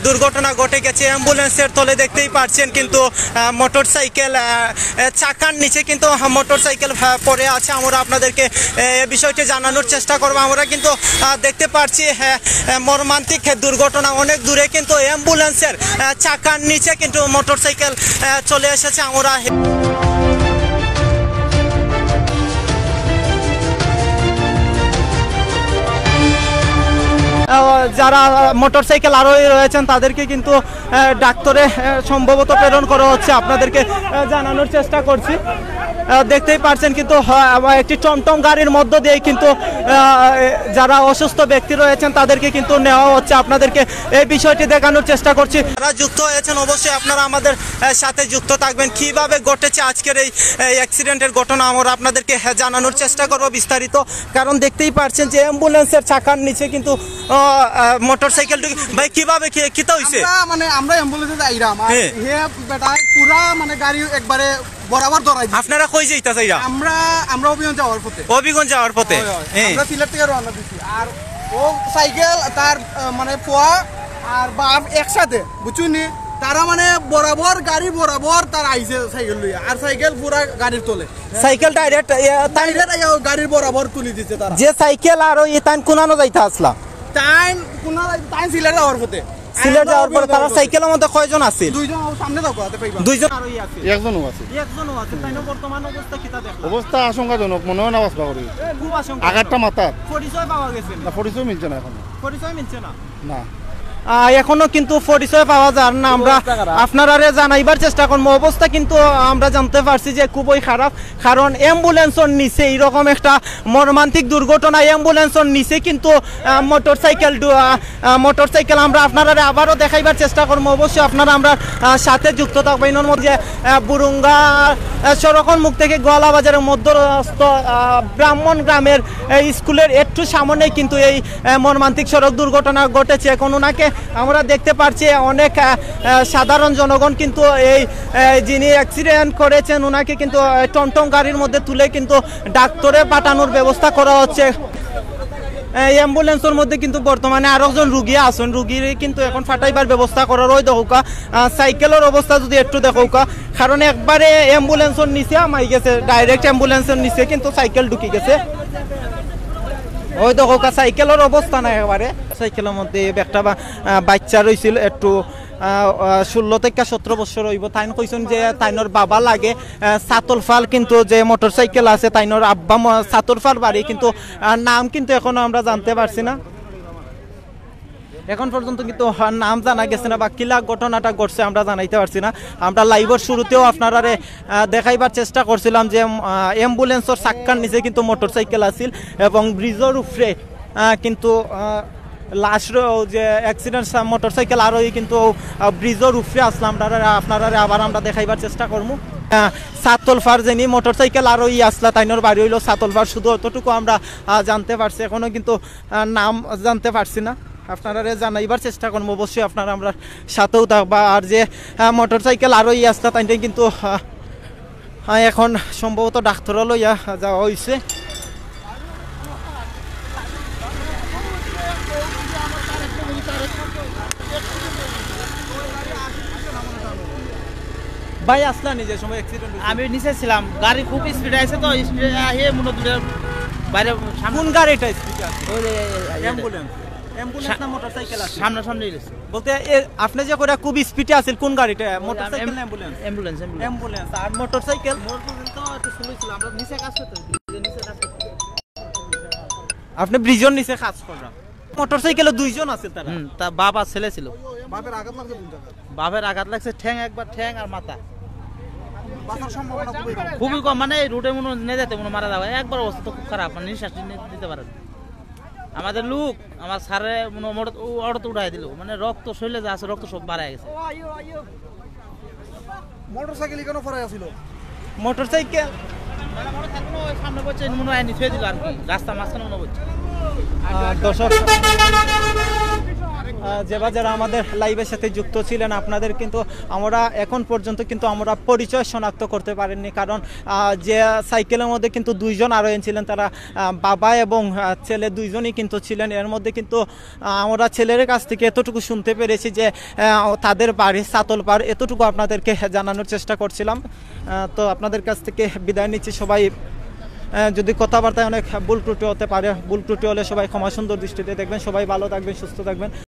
দুর্ঘটনা ঘটে গেছে। অ্যাম্বুলেন্সের তলে দেখতেই পাচ্ছেন কিন্তু মোটরসাইকেল চাকার নিচে কিন্তু মোটরসাইকেল পড়ে আছে। আমরা আপনাদেরকে বিষয়টি জানানোর চেষ্টা করব। আমরা কিন্তু দেখতে পাচ্ছি মর্মান্তিক দুর্ঘটনা, অনেক দূরে কিন্তু অ্যাম্বুলেন্সের চাকার নিচে কিন্তু মোটরসাইকেল চলে এসেছে। আমরা যারা মোটরসাইকেল আরোহী রয়েছেন তাদেরকে কিন্তু ডাক্তারে সম্ভবত প্রেরণ করা হচ্ছে, আপনাদেরকে জানানোর চেষ্টা করছি। দেখতেই পাচ্ছেন কিন্তু একটি টমটম গাড়ির মধ্য দিয়ে কিন্তু যারা অসুস্থ ব্যক্তি রয়েছেন তাদেরকে কিন্তু নেওয়া হচ্ছে। আপনাদেরকে এই বিষয়টি দেখানোর চেষ্টা করছি। যারা যুক্ত হয়েছেন অবশ্যই আপনারা আমাদের সাথে যুক্ত থাকবেন। কিভাবে ঘটেছে আজকের এই অ্যাক্সিডেন্টের ঘটনা আমরা আপনাদেরকে জানানোর চেষ্টা করব বিস্তারিত। কারণ দেখতেই পাচ্ছেন যে অ্যাম্বুলেন্সের চাকার নিচে কিন্তু মোটরসাইকেলটি ভাই কিভাবে কিতা হইছে? মানে আমরা অ্যাম্বুলেন্সে যাইরাম আর হে বেটা পুরা মানে গাড়ি একবারে বরাবর ধরাই দিছে। আপনারা কই যাইতা চাইরা? আমরা অভিগঞ্জ যাওয়ার পথে। অভিগঞ্জ যাওয়ার পথে আমরা সিলেট থেকে রওনা দিছি আর ও সাইকেল তার মানে পোয়া আর বাপ একসাথে বুঝুনি, তারা মানে বরাবর গাড়ি বরাবর তার আইছে সাইকেল লইয়া আর সাইকেল পুরা গাড়ির তলে, সাইকেল ডাইরেক্ট গাড়ির বরাবর তুলি দিছে তারা। যে সাইকেল আর ওই তান কোনানো যাইতা আসলা তাই সিলেট যাওয়ার পথে। সিলেট যাওয়ার পরে তারা সাইকেলের মধ্যে কয়জন আছে? দুইজন সামনে দাও কথা পাইবা। দুইজন আরোহী আছে, একজনও আছে। একজনও আছে। তাইনো বর্তমান অবস্থা কিটা দেখলা? অবস্থা আশঙ্কাজনক, মনে হয় না বাঁচবা করি। খুব আশঙ্কা। আঘাতটা মাথা। পরিচয় পাওয়া গেছে না? পরিচয় মিলছে না এখন। পরিচয় মিলছে না? না এখনো কিন্তু পরিচয় পাওয়া যায় না। আমরা আপনারা জানাইবার চেষ্টা করবো। অবস্থা কিন্তু আমরা জানতে পারছি যে খুবই খারাপ, কারণ অ্যাম্বুলেন্সের নিচে এইরকম একটা মর্মান্তিক দুর্ঘটনা। অ্যাম্বুলেন্সের নিচে কিন্তু মোটরসাইকেল আমরা আপনারা আবারও দেখাইবার চেষ্টা করবো। অবশ্যই আপনারা আমরা সাথে যুক্ত থাকবো। এর মধ্যে বুরুঙ্গা সড়কের মুখ থেকে গোয়ালাবাজারের মধ্যস্থ ব্রাহ্মণ গ্রামের স্কুলের একটু সামনেই কিন্তু এই মর্মান্তিক সড়ক দুর্ঘটনা ঘটেছে। এখন ওনাকে আমরা দেখতে পাচ্ছি অনেক সাধারণ জনগণ কিন্তু এই যিনি অ্যাক্সিডেন্ট করেছেন ওনাকে কিন্তু টমটম গাড়ির মধ্যে তুলে কিন্তু ডাক্তারে পাঠানোর ব্যবস্থা করা হচ্ছে। এই অ্যাম্বুলেন্সের মধ্যে কিন্তু বর্তমানে আরো একজন রুগী আছেন, রুগীর কিন্তু এখন ফাটাইবার ব্যবস্থা করার। ওই দেখোকা সাইকেলের অবস্থা যদি একটু দেখোকা, কারণ একবারে অ্যাম্বুলেন্সের নিচে আমাই গেছে, ডাইরেক্ট অ্যাম্বুলেন্সের নিচে কিন্তু সাইকেল ঢুকে গেছে। ওই দেখো সাইকেলের অবস্থা নাই একেবারে। সাইকেলের মধ্যে একটা বাচ্চা রয়েছিল, একটু 16 থেকে 17 বছর হইব। তাইন কইছেন যে তাইনর বাবা লাগে সাতলফাল, কিন্তু যে মোটরসাইকেল আছে তাইনর আব্বা সাতলফাল বাড়ি, কিন্তু নাম কিন্তু এখনো আমরা জানতে পারছি না। এখন পর্যন্ত কিন্তু নাম জানা গেছে না বা কিলা ঘটনাটা ঘটছে আমরা জানাইতে পারছি না। আমরা লাইভের শুরুতেও আপনারা দেখাইবার চেষ্টা করছিলাম যে অ্যাম্বুলেন্সের চাক্কার নিচে কিন্তু মোটরসাইকেল আছিল এবং ব্রিজের উপরে কিন্তু লাস্ট যে অ্যাক্সিডেন্ট মোটরসাইকেল আরোহী কিন্তু ব্রিজের উপরে আসলাম। আপনারা আবার আমরা দেখাইবার চেষ্টা করবো। সাতলফার যিনি মোটরসাইকেল আরোহী আসলা তাইনোর বাড়ি হইল সাতলফার, শুধু অতটুকু আমরা জানতে পারছি, এখনো কিন্তু নাম জানতে পারছি না। আপনারা জানাইবার চেষ্টা করবো। অবশ্যই আপনারা আমরা সাথেও থাকবা। আর যে মোটরসাইকেল আরোহী আসলা তাই কিন্তু এখন সম্ভবত ডাক্তার লইয়া যাওয়া হয়েছে। ভাই আসলা নিজের সময় অ্যাক্সিডেন্ট? আমি নিচে ছিলাম, গাড়ি খুব স্পিডে আছে তো স্পিডে আহে মনে দূরে বাইরে। কোন গাড়িটা স্পিডে আছে? ওই অ্যাম্বুলেন্স। অ্যাম্বুলেন্স না মোটরসাইকেল আছে? সামনে গেছে বলতে। আপনি যে করে খুব স্পিডে আছে কোন গাড়িটা? মোটরসাইকেল না অ্যাম্বুলেন্স? অ্যাম্বুলেন্স। অ্যাম্বুলেন্স আর মোটরসাইকেল? মোটরসাইকেল তো একটু স্লো ছিল, আমরা নিচে কাজ করতে নিচে কাজ করতে। আপনি ব্রিজের নিচে কাজ করেন? মোটরসাইকেলে দুইজন আছে তারা? তা বাপ আর ছেলে ছিল। বাপের আঘাত লাগছে কোন জায়গায়? বাপের আঘাত লাগছে ঠ্যাং, একবার ঠ্যাং আর মাথা। বাঁচার সম্ভাবনা খুবই কম, মানে রুটে মনে নিয়ে যেতে মনে মারা যাবে। একবার অবস্থা তো খুব খারাপ, মানে নিঃশ্বাস নিতে পারেন। আমাদের লোক আমার সারে অটো উঠাই দিল, মানে রক্ত শরীরে যা আছে রক্ত সব বাড়ায় গেছে। মোটরসাইকেল কেন ফরাই আছিল? মোটরসাইকেল সামনে বলছে মনে হয় নিচে দিল আর কি, রাস্তা মাঝখানে মনে হচ্ছে। দর্শক যারা আমাদের লাইভের সাথে যুক্ত ছিলেন, আপনাদের কিন্তু আমরা এখন পর্যন্ত কিন্তু আমরা পরিচয় শনাক্ত করতে পারিনি, কারণ যে সাইকেলের মধ্যে কিন্তু দুইজন আরোহী ছিলেন, তারা বাবা এবং ছেলে দুইজনই কিন্তু ছিলেন। এর মধ্যে কিন্তু আমরা ছেলের কাছ থেকে এতটুকু শুনতে পেরেছি যে তাদের বাড়ি সাতলপাড়, এতটুকু আপনাদেরকে জানানোর চেষ্টা করছিলাম। তো আপনাদের কাছ থেকে বিদায় নিচ্ছি। সবাই যদি কথাবার্তায় অনেক ভুল ত্রুটি হতে পারে, ভুল ত্রুটি হলে সবাই ক্ষমা সুন্দর দৃষ্টিতে দেখবেন। সবাই ভালো থাকবেন, সুস্থ থাকবেন।